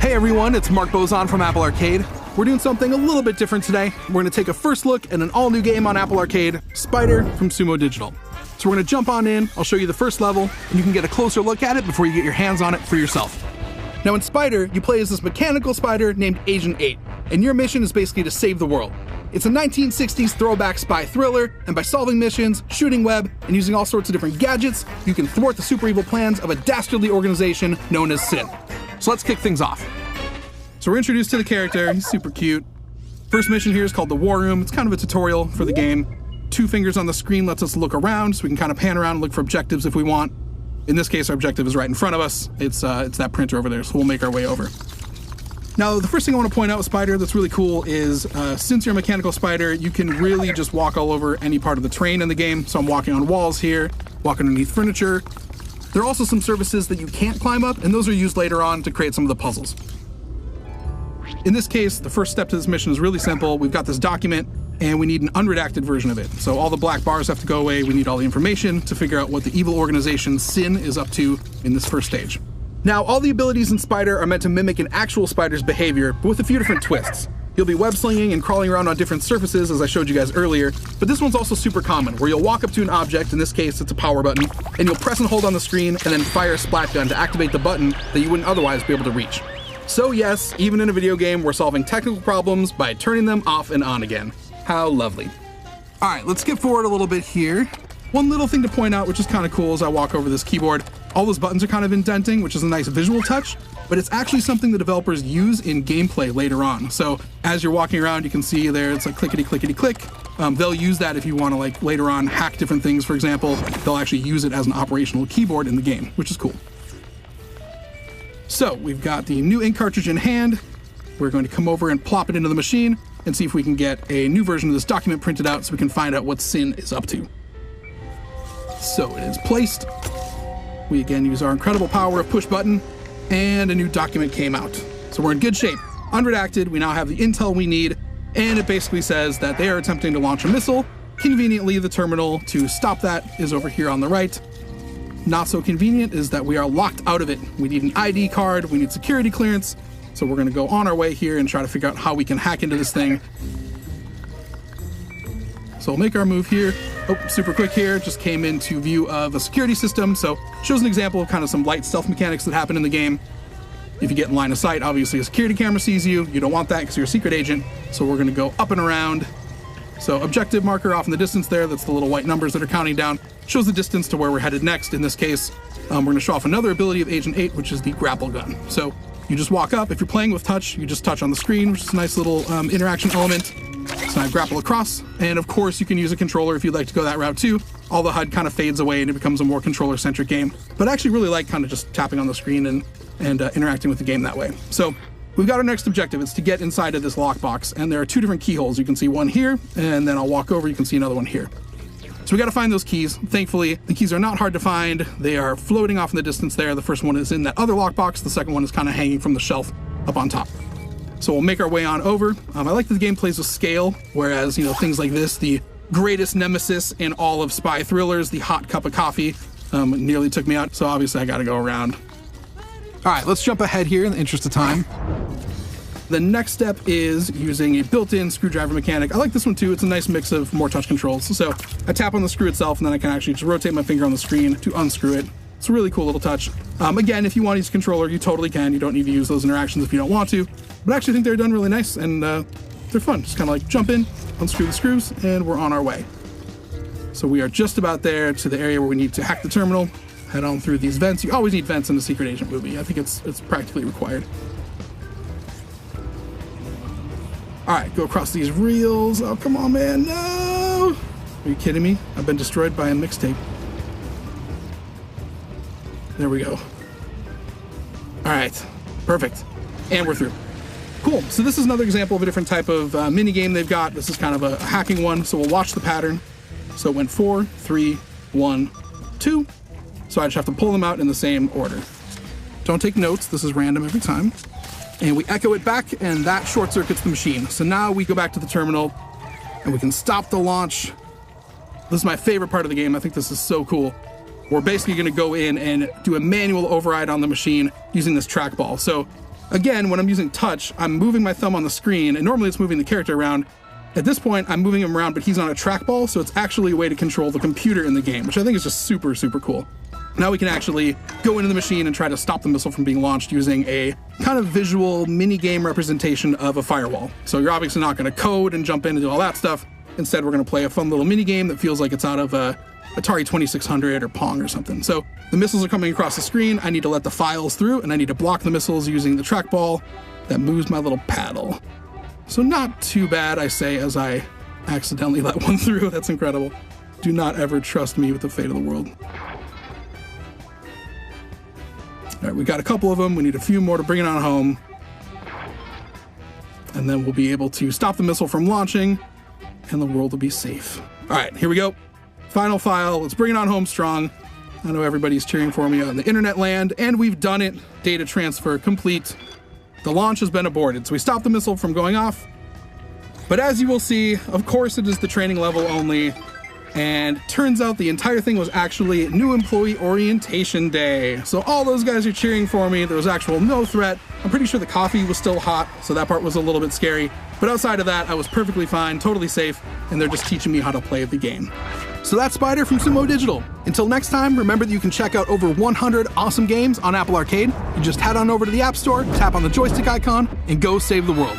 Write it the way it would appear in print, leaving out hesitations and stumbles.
Hey everyone, it's Mark Bozon from Apple Arcade. We're doing something a little bit different today. We're going to take a first look at an all-new game on Apple Arcade, Spyder from Sumo Digital. So we're going to jump on in, I'll show you the first level, and you can get a closer look at it before you get your hands on it for yourself. Now in Spyder, you play as this mechanical spider named Agent 8, and your mission is basically to save the world. It's a 1960s throwback spy thriller, and by solving missions, shooting web, and using all sorts of different gadgets, you can thwart the super evil plans of a dastardly organization known as Sin. So let's kick things off. So we're introduced to the character, he's super cute. First mission here is called the War Room. It's kind of a tutorial for the game. 2 fingers on the screen lets us look around, so we can kind of pan around and look for objectives if we want. In this case, our objective is right in front of us. It's that printer over there, so we'll make our way over. Now, the first thing I want to point out with Spyder that's really cool is, since you're a mechanical spider, you can really just walk all over any part of the terrain in the game. So I'm walking on walls here, walking underneath furniture. There are also some surfaces that you can't climb up, and those are used later on to create some of the puzzles. In this case, the first step to this mission is really simple. We've got this document, and we need an unredacted version of it. So all the black bars have to go away. We need all the information to figure out what the evil organization Sin is up to in this first stage. Now, all the abilities in Spyder are meant to mimic an actual spider's behavior, but with a few different twists. You'll be web slinging and crawling around on different surfaces, as I showed you guys earlier, but this one's also super common, where you'll walk up to an object, in this case it's a power button, and you'll press and hold on the screen and then fire a splat gun to activate the button that you wouldn't otherwise be able to reach. So yes, even in a video game, we're solving technical problems by turning them off and on again. How lovely. All right, let's skip forward a little bit here. One little thing to point out, which is kind of cool as I walk over this keyboard, all those buttons are kind of indenting, which is a nice visual touch, but it's actually something the developers use in gameplay later on. So as you're walking around, you can see there, it's like clickety, clickety, click. They'll use that if you want to, like, later on hack different things, for example. They'll actually use it as an operational keyboard in the game, which is cool. So we've got the new ink cartridge in hand. We're going to come over and plop it into the machine and see if we can get a new version of this document printed out so we can find out what Sin is up to. So it is placed. We again use our incredible power of push button, and a new document came out. So we're in good shape. Unredacted, we now have the intel we need, and it basically says that they are attempting to launch a missile. Conveniently, the terminal to stop that is over here on the right. Not so convenient is that we are locked out of it. We need an ID card, we need security clearance, so we're gonna go on our way here and try to figure out how we can hack into this thing. So we'll make our move here. Oh, super quick here, just came into view of a security system, so shows an example of kind of some light stealth mechanics that happen in the game. If you get in line of sight, obviously a security camera sees you. You don't want that because you're a secret agent, so we're gonna go up and around. So objective marker off in the distance there, that's the little white numbers that are counting down, shows the distance to where we're headed next. In this case, we're gonna show off another ability of Agent 8, which is the grapple gun. So you just walk up. If you're playing with touch, you just touch on the screen, which is a nice little interaction element. So I grapple across, and of course you can use a controller if you'd like to go that route too. All the HUD kind of fades away and it becomes a more controller-centric game. But I actually really like kind of just tapping on the screen and interacting with the game that way. So we've got our next objective. It's to get inside of this lockbox, and there are 2 different keyholes. You can see one here, and then I'll walk over, you can see another one here. So we got to find those keys. Thankfully, the keys are not hard to find. They are floating off in the distance there. The first one is in that other lockbox. The second one is kind of hanging from the shelf up on top. So we'll make our way on over. I like that the game plays with scale, whereas, you know, things like this, the greatest nemesis in all of spy thrillers, the hot cup of coffee, nearly took me out. So obviously I got to go around. All right, let's jump ahead here in the interest of time. The next step is using a built-in screwdriver mechanic. I like this one too. It's a nice mix of more touch controls. So I tap on the screw itself, and then I can actually just rotate my finger on the screen to unscrew it. It's a really cool little touch. Again, if you want to use a controller, you totally can. You don't need to use those interactions if you don't want to. But I actually think they're done really nice, and they're fun. Just kind of like jump in, unscrew the screws, and we're on our way. So we are just about there to the area where we need to hack the terminal. Head on through these vents. You always need vents in a secret agent movie. I think it's practically required. All right, go across these reels. Oh, come on, man, no! Are you kidding me? I've been destroyed by a mixtape. There we go. All right, perfect. And we're through. Cool, so this is another example of a different type of mini game they've got. This is kind of a hacking one, so we'll watch the pattern. So it went 4, 3, 1, 2. So I just have to pull them out in the same order. Don't take notes, this is random every time. And we echo it back, and that short circuits the machine. So now we go back to the terminal, and we can stop the launch. This is my favorite part of the game. I think this is so cool. We're basically going to go in and do a manual override on the machine using this trackball. So Again, when I'm using touch, I'm moving my thumb on the screen, and normally it's moving the character around. At this point, I'm moving him around, but he's on a trackball, so it's actually a way to control the computer in the game, which I think is just super, super cool. Now we can actually go into the machine and try to stop the missile from being launched using a kind of visual mini-game representation of a firewall. So you're obviously not going to code and jump in and do all that stuff. Instead, we're going to play a fun little mini-game that feels like it's out of Atari 2600 or Pong or something. So the missiles are coming across the screen. I need to let the files through, and I need to block the missiles using the trackball that moves my little paddle. So not too bad, I say, as I accidentally let one through. That's incredible. Do not ever trust me with the fate of the world. All right, we got a couple of them. We need a few more to bring it on home. And then we'll be able to stop the missile from launching, and the world will be safe. All right, here we go. Final file. Let's bring it on home strong. I know everybody's cheering for me on the internet land, and we've done it. Data transfer complete. The launch has been aborted, so we stopped the missile from going off. But as you will see, of course it is the training level only. And turns out the entire thing was actually new employee orientation day. So all those guys are cheering for me. There was actual no threat. I'm pretty sure the coffee was still hot, so that part was a little bit scary. But outside of that, I was perfectly fine, totally safe, and they're just teaching me how to play the game. So that's Spyder from Sumo Digital. Until next time, remember that you can check out over 100 awesome games on Apple Arcade. You just head on over to the App Store, tap on the joystick icon, and go save the world.